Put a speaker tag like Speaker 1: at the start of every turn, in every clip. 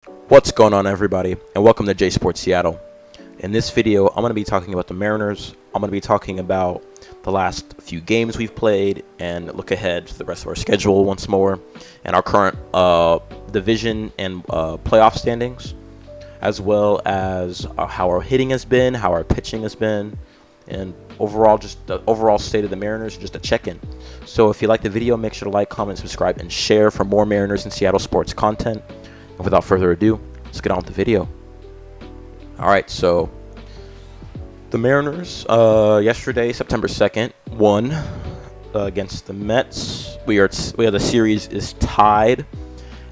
Speaker 1: What's going on, everybody, and welcome to J Sports Seattle. In this video, I'm going to be talking about the Mariners. I'm going to be talking about the last few games we've played and look ahead to the rest of our schedule once more and our current division and playoff standings, as well as how our hitting has been, how our pitching has been, and overall, just the overall state of the Mariners, just a check-in. So if you like the video, make sure to like, comment, subscribe, and share for more Mariners and Seattle sports content. And without further ado, let's get on with the video. All right, so the Mariners yesterday, September 2nd, won against the Mets. The series is tied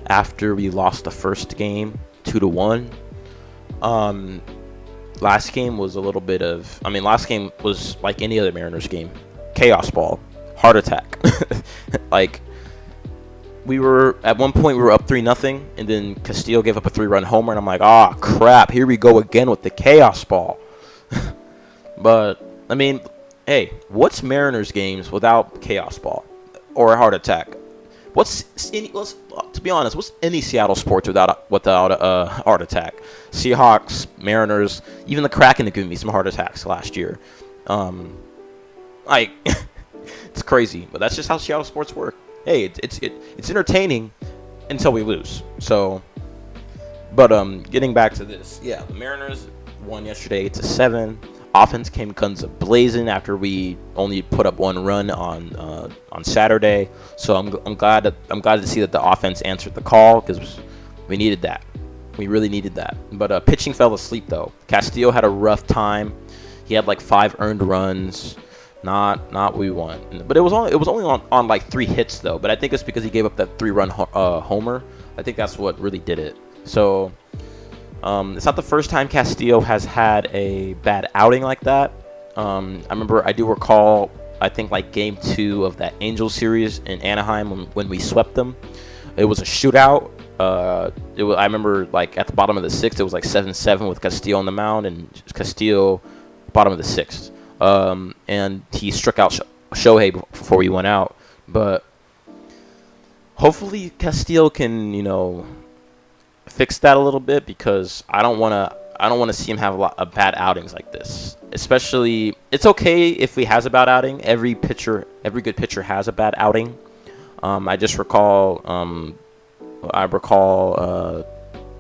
Speaker 1: after we lost the first game 2-1. Last game was a little bit of, last game was like any other Mariners game. Chaos ball, heart attack. Like, we were, at one point, we were up 3-0, and then Castillo gave up a 3-run homer, and I'm like, ah, crap, here we go again with the chaos ball. But, hey, what's Mariners games without chaos ball or a heart attack? To be honest, what's any Seattle sports without a heart attack? Seahawks, Mariners, even the Kraken have given me some heart attacks last year. It's crazy, but that's just how Seattle sports work. Hey, it's entertaining until we lose. So, but getting back to this, yeah, the Mariners won yesterday 8-7. Offense came guns a-blazing after we only put up one run on Saturday. So I'm glad to see that the offense answered the call, because we needed that. We really needed that. But pitching fell asleep though. Castillo had a rough time. He had like 5 earned runs. Not what we want. But it was only on like 3 hits though. But I think it's because he gave up that 3-run homer. I think that's what really did it. So. It's not the first time Castillo has had a bad outing like that. I do recall, I think like game 2 of that Angels series in Anaheim when we swept them. It was a shootout. I remember like at the bottom of the 6th, it was like 7-7 with Castillo on the mound, and Castillo bottom of the 6th. And he struck out Shohei before we went out. But hopefully Castillo can, fix that a little bit, because I don't want to see him have a lot of bad outings like this. Especially, it's okay if he has a bad outing. Every good pitcher has a bad outing. I recall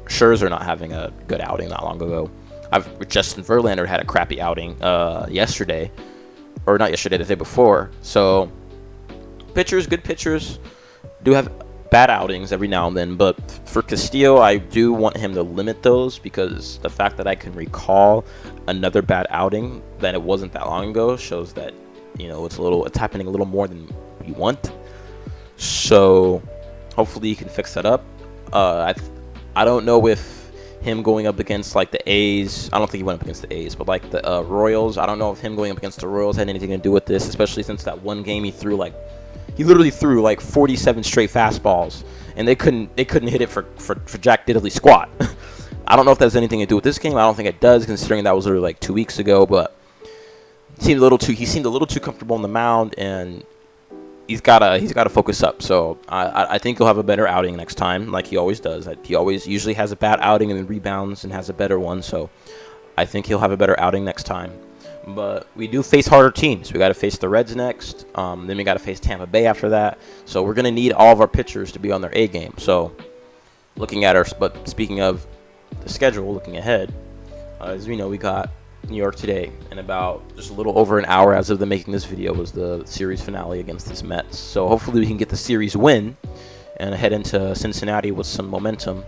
Speaker 1: Scherzer not having a good outing not long ago. Justin Verlander had a crappy outing yesterday, or not yesterday, the day before. So, good pitchers do have bad outings every now and then, but for Castillo, I do want him to limit those, because the fact that I can recall another bad outing that it wasn't that long ago shows that it's happening a little more than we want. So hopefully he can fix that up. I don't know if him going up against like the A's, I don't think he went up against the A's, but like the Royals, I don't know if him going up against the Royals had anything to do with this, especially since that one game he literally threw like 47 straight fastballs, and they couldn't hit it for Jack Diddley squat. I don't know if that has anything to do with this game. I don't think it does, considering that was literally like 2 weeks ago. But he seemed a little too comfortable on the mound, and he's gotta focus up. So I think he'll have a better outing next time, like he always does. He always usually has a bad outing and then rebounds and has a better one. So I think he'll have a better outing next time. But we do face harder teams. We got to face the Reds next. Then we got to face Tampa Bay after that. So we're going to need all of our pitchers to be on their A game. So but speaking of the schedule, looking ahead, as we know, we got New York today. And about just a little over an hour as of the making this video was the series finale against the Mets. So hopefully we can get the series win and head into Cincinnati with some momentum.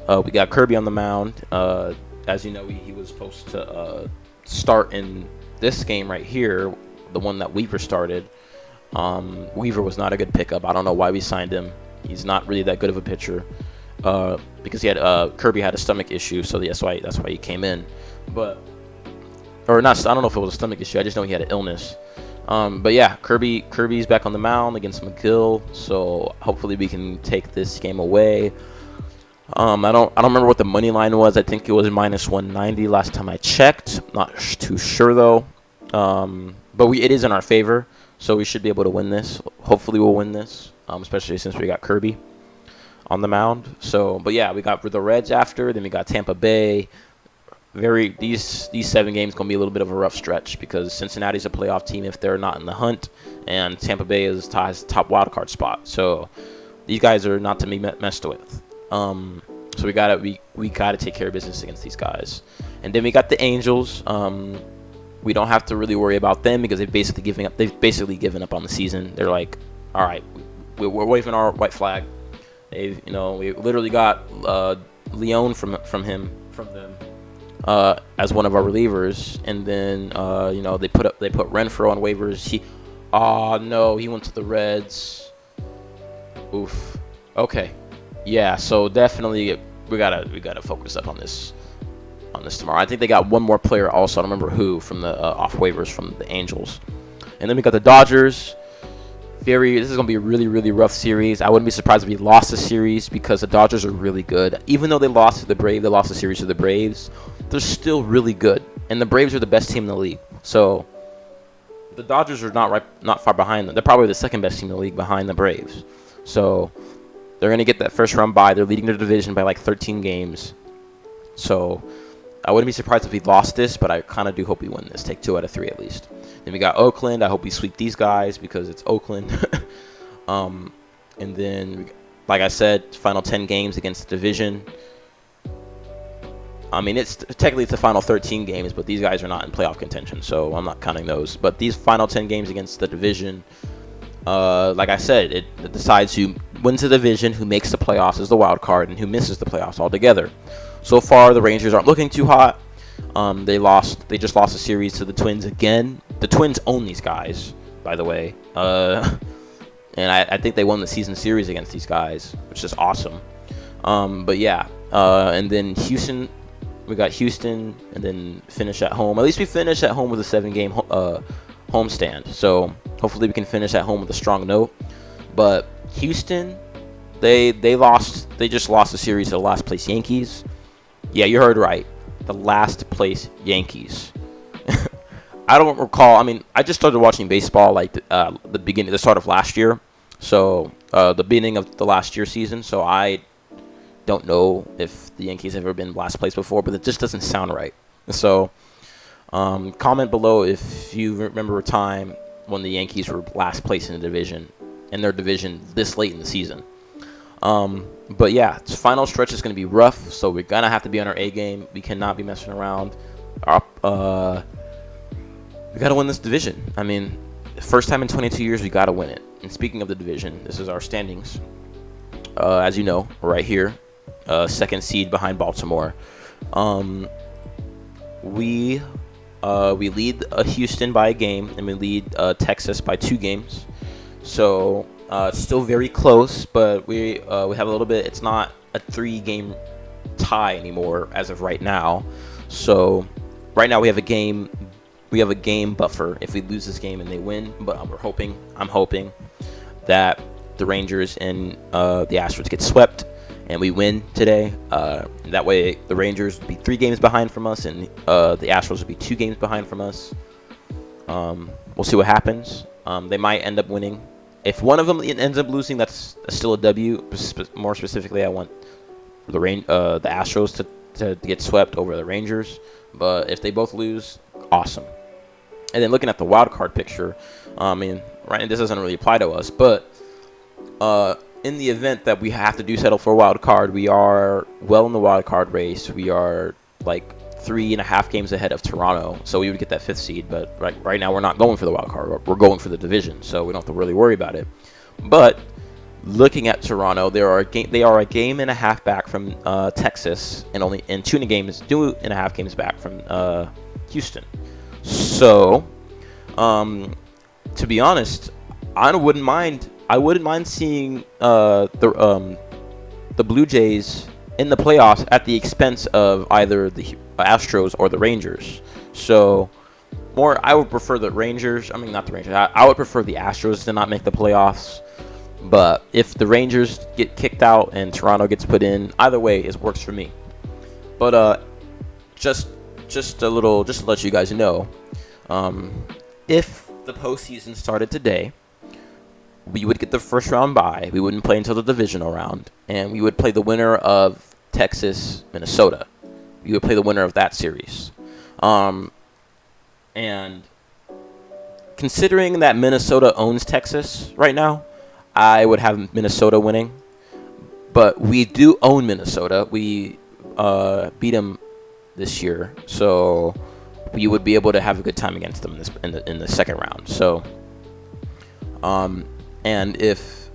Speaker 1: We got Kirby on the mound. As you know, he was supposed to start in this game right here, the one that Weaver started. Weaver was not a good pickup. I don't know why we signed him. He's not really that good of a pitcher, because Kirby had a stomach issue, so that's why he came in. But or not, I don't know if it was a stomach issue. I just know he had an illness. But yeah, Kirby's back on the mound against McGill, so hopefully we can take this game away. I don't remember what the money line was. I think it was -190 last time I checked. Not too sure though. But it is in our favor, so we should be able to win this. Hopefully we'll win this, especially since we got Kirby. on the mound. So, but yeah, we got the Reds after. Then we got Tampa Bay. These 7 games gonna be a little bit of a rough stretch because Cincinnati's a playoff team if they're not in the hunt, and Tampa Bay is top wild card spot. So these guys are not to be messed with. So we gotta take care of business against these guys. And then we got the Angels. We don't have to really worry about them because they've basically given up on the season. They're like, all right, we're waving our white flag. We literally got Leon from them as one of our relievers, and then they put Renfroe on waivers. He went to the Reds. Oof. Okay. Yeah, so definitely we gotta focus up on this tomorrow. I think they got one more player also. I don't remember who from the off waivers from the Angels, and then we got the Dodgers. This is gonna be a really, really rough series. I wouldn't be surprised if we lost the series because the Dodgers are really good. Even though they lost to the Braves, they lost the series to the Braves. They're still really good, and the Braves are the best team in the league. So the Dodgers are not far behind them. They're probably the second best team in the league behind the Braves. So they're going to get that first round bye. They're leading their division by like 13 games. So I wouldn't be surprised if we lost this, but I kind of do hope we win this. Take 2 out of 3 at least. Then we got Oakland. I hope we sweep these guys because it's Oakland. And then, like I said, final 10 games against the division. I mean, it's technically the final 13 games, but these guys are not in playoff contention, so I'm not counting those. But these final 10 games against the division, like I said, it decides who wins the division, who makes the playoffs as the wild card, and who misses the playoffs altogether. So far, the Rangers aren't looking too hot. They just lost a series to the Twins again. The Twins own these guys, by the way. And I think they won the season series against these guys, which is awesome. But yeah, and then Houston. We got Houston, and then finish at home. At least we finish at home with a 7-game homestand. So hopefully we can finish at home with a strong note. But Houston, they just lost the series to the last place Yankees. Yeah, you heard right. The last place Yankees. I don't recall. I mean, I just started watching baseball like the start of last year. So the beginning of the last year season. So I don't know if the Yankees have ever been last place before, but it just doesn't sound right. So comment below if you remember a time when the Yankees were last place in their division this late in the season. But yeah, this final stretch is going to be rough, so we're going to have to be on our A game. We cannot be messing around. We got to win this division. I mean, first time in 22 years, we got to win it. And speaking of the division, this is our standings. As you know, right here. Second seed behind Baltimore. We lead Houston by a game, and we lead Texas by 2 games. So it's still very close, but we have a little bit. It's not a 3-game tie anymore as of right now. So right now we have a game. We have a game buffer if we lose this game and they win. But I'm hoping that the Rangers and the Astros get swept. And we win today. That way, the Rangers would be 3 games behind from us, and the Astros would be 2 games behind from us. We'll see what happens. They might end up winning. If one of them ends up losing, that's still a W. More specifically, I want the Astros to get swept over the Rangers. But if they both lose, awesome. And then looking at the wild card picture, I mean, right, this doesn't really apply to us, but in the event that we have to settle for a wild card, we are well in the wild card race. We are like 3.5 games ahead of Toronto, so we would get that 5th seed. But right now, we're not going for the wild card. We're going for the division, so we don't have to really worry about it. But looking at Toronto, they are a game and a half back from Texas, and 2.5 games back from Houston. So, to be honest, I wouldn't mind seeing the Blue Jays in the playoffs at the expense of either the Astros or the Rangers. So, I would prefer the Rangers. I mean, not the Rangers. I would prefer the Astros to not make the playoffs. But if the Rangers get kicked out and Toronto gets put in, either way, it works for me. But just to let you guys know, if the postseason started today, we would get the first round bye. We wouldn't play until the divisional round, and we would play the winner of Texas, Minnesota. We would play the winner of that series. And considering that Minnesota owns Texas right now, I would have Minnesota winning. But we do own Minnesota. We beat them this year, so we would be able to have a good time against them in the second round. So, and if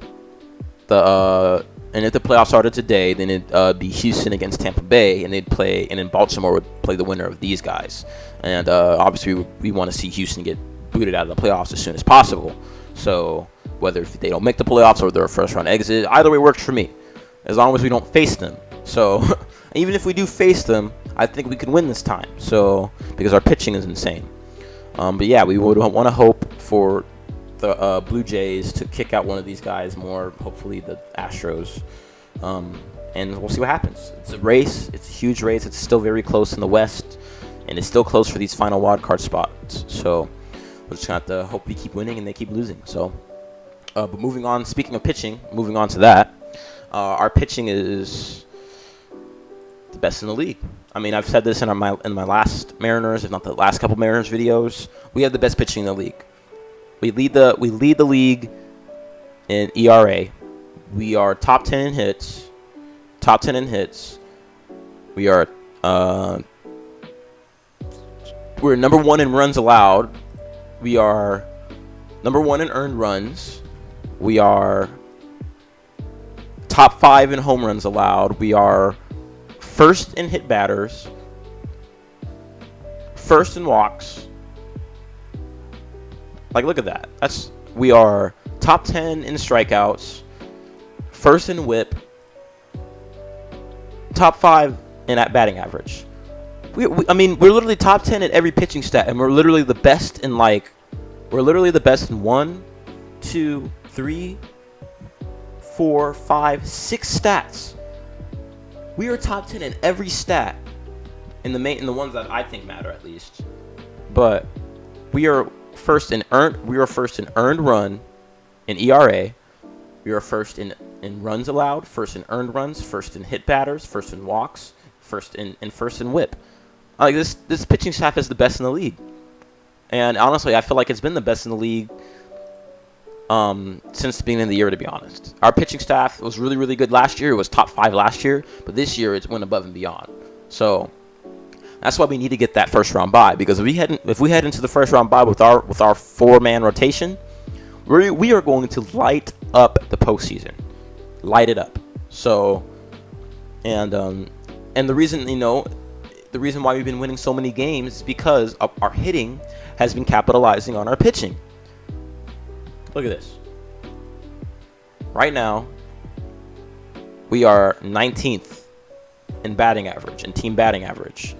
Speaker 1: the playoffs started today, then it'd be Houston against Tampa Bay, and they'd play, and then Baltimore would play the winner of these guys. And obviously, we want to see Houston get booted out of the playoffs as soon as possible. So whether they don't make the playoffs or they're a first round exit, either way works for me, as long as we don't face them. So even if we do face them, I think we can win this time. So because our pitching is insane. But yeah, we would want to hope for the Blue Jays to kick out one of these guys more. Hopefully the Astros. And we'll see what happens. It's a race. It's a huge race. It's still very close in the West, and it's still close for these final wild card spots. So we're just gonna have to hope we keep winning and they keep losing. So, but moving on. Speaking of pitching, moving on to that, our pitching is the best in the league. I mean, I've said this in my last Mariners, if not the last couple Mariners videos. We have the best pitching in the league. We lead the league in ERA. We are top 10 in hits. Top 10 in hits. We are we're number 1 in runs allowed. We are number 1 in earned runs. We are top 5 in home runs allowed. We are first in hit batters. First in walks. Like, look at that. We are top 10 in strikeouts. First in whip. Top 5 in at batting average. I mean, we're literally top 10 at every pitching stat, and we're literally the best in 1, 2, 3, 4, 5, 6 stats. We are top 10 in every stat, in the ones that I think matter at least. But we are first in earned run, in ERA. We are first in runs allowed, first in earned runs, first in hit batters, first in walks, first in whip. Like this pitching staff is the best in the league, and honestly, I feel like it's been the best in the league since the beginning of the year. To be honest, our pitching staff was really, really good last year. It was top 5 last year, but this year it went above and beyond. So that's why we need to get that first round bye, because if we head into the first round bye with our 4-man rotation, we are going to light up the postseason, light it up. So, and the reason why we've been winning so many games is because our hitting has been capitalizing on our pitching. Look at this. Right now, we are 19th in batting average, in team batting average.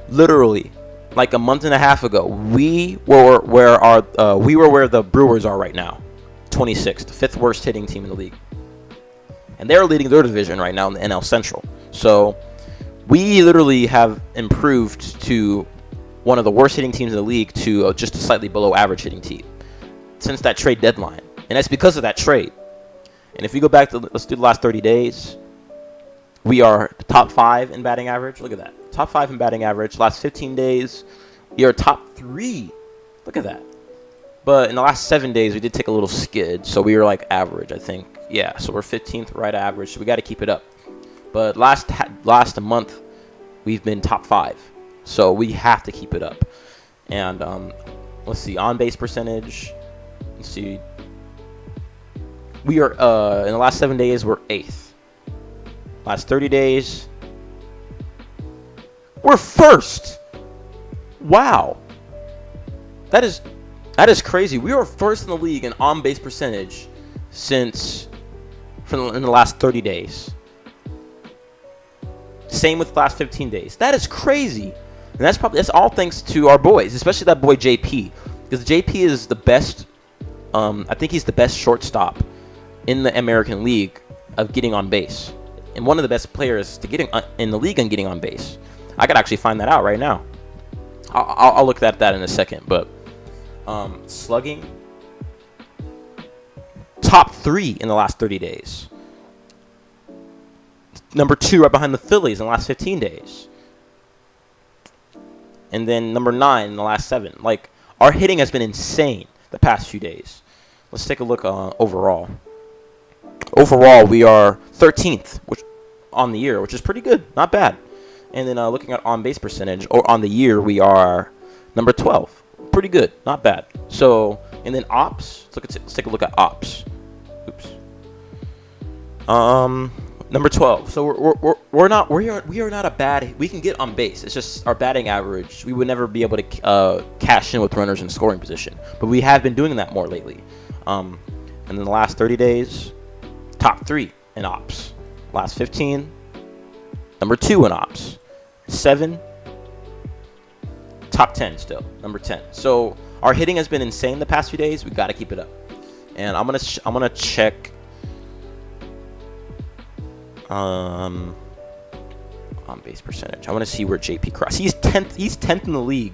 Speaker 1: Literally, like a month and a half ago, we were where the Brewers are right now, 26th, the 5th worst hitting team in the league, and they're leading their division right now in the NL Central. So we literally have improved to one of the worst hitting teams in the league to just a slightly below average hitting team since that trade deadline, and that's because of that trade. And if we go back to, let's do the last 30 days, we are top 5 in batting average. Look at that. Top 5 in batting average. Last 15 days, we are top 3. Look at that. But in the last 7 days, we did take a little skid, so we were like average, I think. Yeah, so we're 15th, right average, so we got to keep it up. But last month, we've been top 5, so we have to keep it up. And let's see, on-base percentage. Let's see. We are, in the last 7 days, we're 8th. Last 30 days, we're 1st. Wow. That is crazy. We are 1st in the league in on-base percentage in the last 30 days. Same with the last 15 days. That is crazy. And that's all thanks to our boys, especially that boy JP. Because JP is the best, I think he's the best shortstop in the American League of getting on base. And one of the best players to getting in the league and getting on base. I could actually find that out right now. I'll look at that in a second. But slugging, top 3 in the last 30 days. Number 2 right behind the Phillies in the last 15 days. And then number 9 in the last 7. Like, our hitting has been insane the past few days. Let's take a look overall. Overall, we are 13th on the year, which is pretty good. Not bad. And then looking at on-base percentage, or on the year, we are number 12. Pretty good. Not bad. So, and then ops. Let's take a look at ops. Oops. Number 12. So we are not a bad. We can get on base. It's just our batting average. We would never be able to cash in with runners in scoring position, but we have been doing that more lately. And in the last 30 days, top 3 in ops. Last 15, number 2 in ops. 7, top 10 still, number 10. So our hitting has been insane the past few days. We got to keep it up. And I'm gonna check. On base percentage. I want to see where JP crossed. He's 10th. He's 10th in the league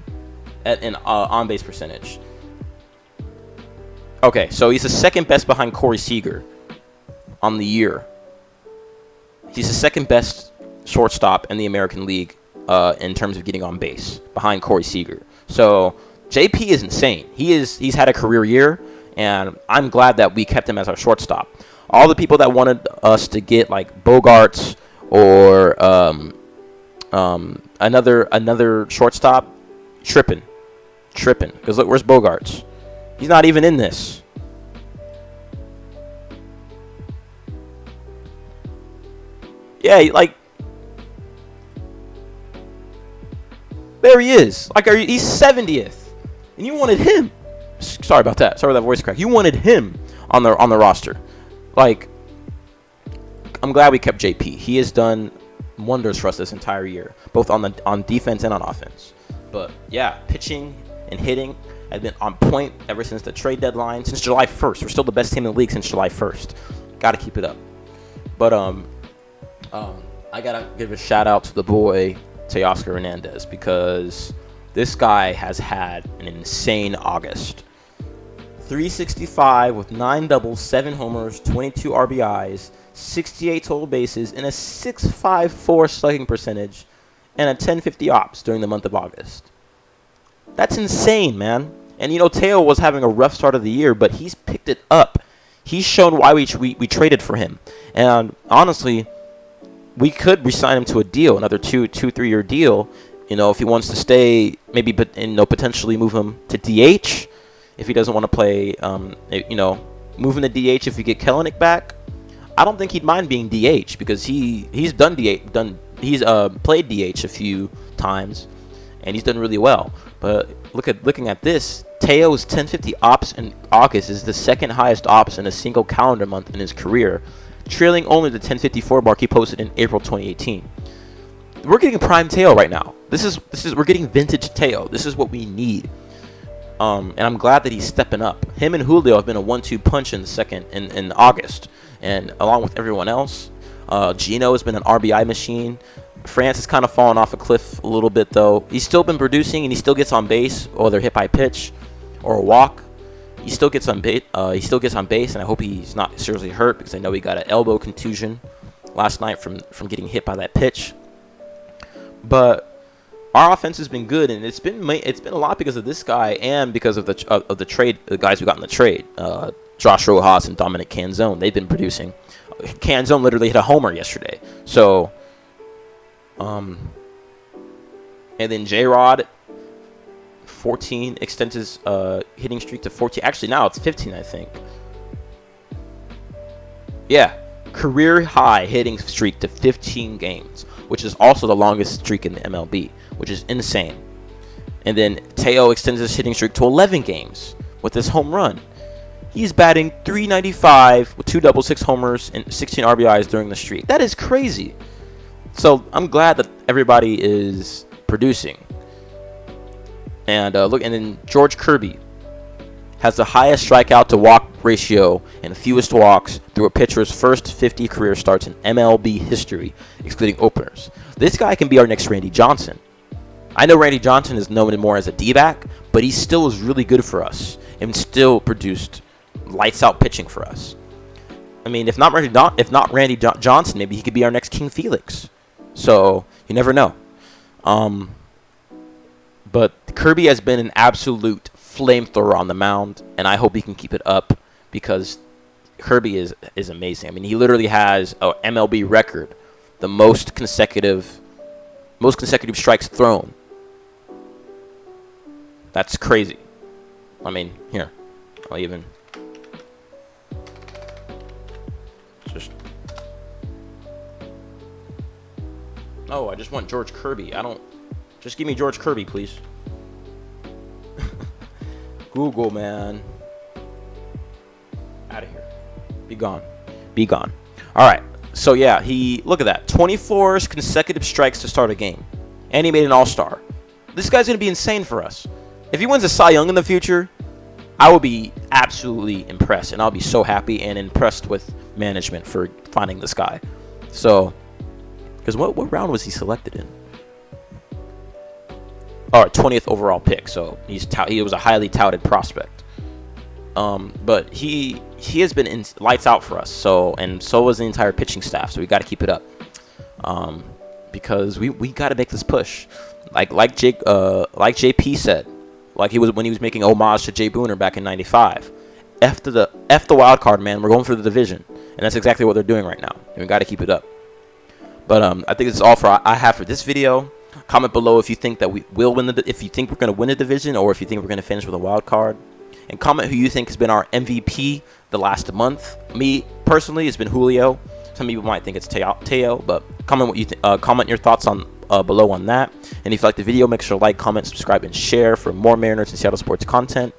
Speaker 1: in on base percentage. Okay, so he's the second best behind Corey Seager on the year. He's the second best shortstop in the American League in terms of getting on base behind Corey Seager. So JP is insane. He's had a career year, and I'm glad that we kept him as our shortstop. All the people that wanted us to get like Bogarts or another shortstop, tripping. Because look, where's Bogarts? He's not even in this. Yeah, like there he is. Like he's 70th, and you wanted him. Sorry about that. Sorry about that voice crack. You wanted him on the roster. Like, I'm glad we kept JP. He has done wonders for us this entire year, both on defense and on offense. But yeah, pitching and hitting have been on point ever since the trade deadline, since July 1st. We're still the best team in the league since July 1st. Got to keep it up. But I gotta give a shout out to the boy Teoscar Hernandez, because this guy has had an insane August. 365 with 9 doubles, 7 homers, 22 RBIs, 68 total bases, and a .654 slugging percentage, and a .1050 ops during the month of August. That's insane, man. And you know, Teo was having a rough start of the year, but he's picked it up. He's shown why we traded for him. And honestly, we could re-sign him to a deal, another 3 year deal. You know, if he wants to stay, maybe, but potentially move him to DH. If he doesn't want to play, moving to DH if you get Kelenic back, I don't think he'd mind being DH, because he's done DH, he's played DH a few times, and he's done really well. But looking at this, Teo's .1050 ops in August is the second highest ops in a single calendar month in his career, trailing only the .1054 mark he posted in April 2018. We're getting prime Teo right now. We're getting vintage Teo. This is what we need. And I'm glad that he's stepping up. Him and Julio have been a 1-2 punch in August, and along with everyone else, Gino has been an RBI machine. France has kind of fallen off a cliff a little bit, though. He's still been producing, and he still gets on base, whether hit by pitch or a walk. He still gets on base. And I hope he's not seriously hurt, because I know he got an elbow contusion last night from getting hit by that pitch. But our offense has been good, and it's been a lot because of this guy and because of the trade, the guys we got in the trade, Josh Rojas and Dominic Canzone. They've been producing. Canzone literally hit a homer yesterday. So, and then J-Rod, 14, extends his hitting streak to 14. Actually, now it's 15, I think. Yeah, career high hitting streak to 15 games, which is also the longest streak in the MLB, which is insane. And then Teo extends his hitting streak to 11 games with this home run. He's batting .395 with 2 doubles, 6 homers, and 16 RBIs during the streak. That is crazy. So I'm glad that everybody is producing. And and then George Kirby has the highest strikeout to walk ratio and fewest walks through a pitcher's first 50 career starts in MLB history, excluding openers. This guy can be our next Randy Johnson. I know Randy Johnson is known more as a D-back, but he still is really good for us and still produced lights out pitching for us. I mean, if not Randy Johnson, maybe he could be our next King Felix. So you never know. But Kirby has been an absolute flamethrower on the mound, and I hope he can keep it up because Kirby is amazing. I mean, he literally has a MLB record, the most consecutive strikes thrown. That's crazy. I mean, here, I'll even just. Oh, I just want George Kirby. Just give me George Kirby, please. Google, man. Out of here. Be gone. Be gone. All right. So, yeah, look at that. 24 consecutive strikes to start a game. And he made an all-star. This guy's going to be insane for us. If he wins a Cy Young in the future, I will be absolutely impressed. And I'll be so happy and impressed with management for finding this guy. So, because what round was he selected in? All right, 20th overall pick. So he was a highly touted prospect. But he has been lights out for us. So was the entire pitching staff. So we got to keep it up. Because we got to make this push. Like JP said, like when he was making homage to Jay Booner back in '95. F the wild card, man. We're going for the division, and that's exactly what they're doing right now. And we got to keep it up. But I think this is all I have for this video. Comment below if you think that we will win if you think we're going to win the division, or if you think we're going to finish with a wild card. And comment who you think has been our MVP the last month. Me personally, it's been Julio. Some people might think it's Teo, but comment what you comment your thoughts on below on that. And if you like the video, make sure to like, comment, subscribe, and share for more Mariners and Seattle sports content.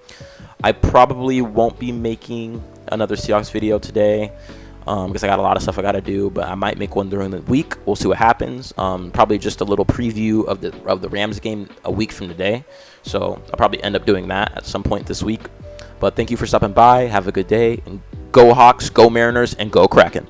Speaker 1: I probably won't be making another Seahawks video today. Because I got a lot of stuff I got to do, but I might make one during the week. We'll see what happens. Probably just a little preview of the Rams game a week from today. So I'll probably end up doing that at some point this week. But thank you for stopping by. Have a good day. And go Hawks, go Mariners, and go Kraken.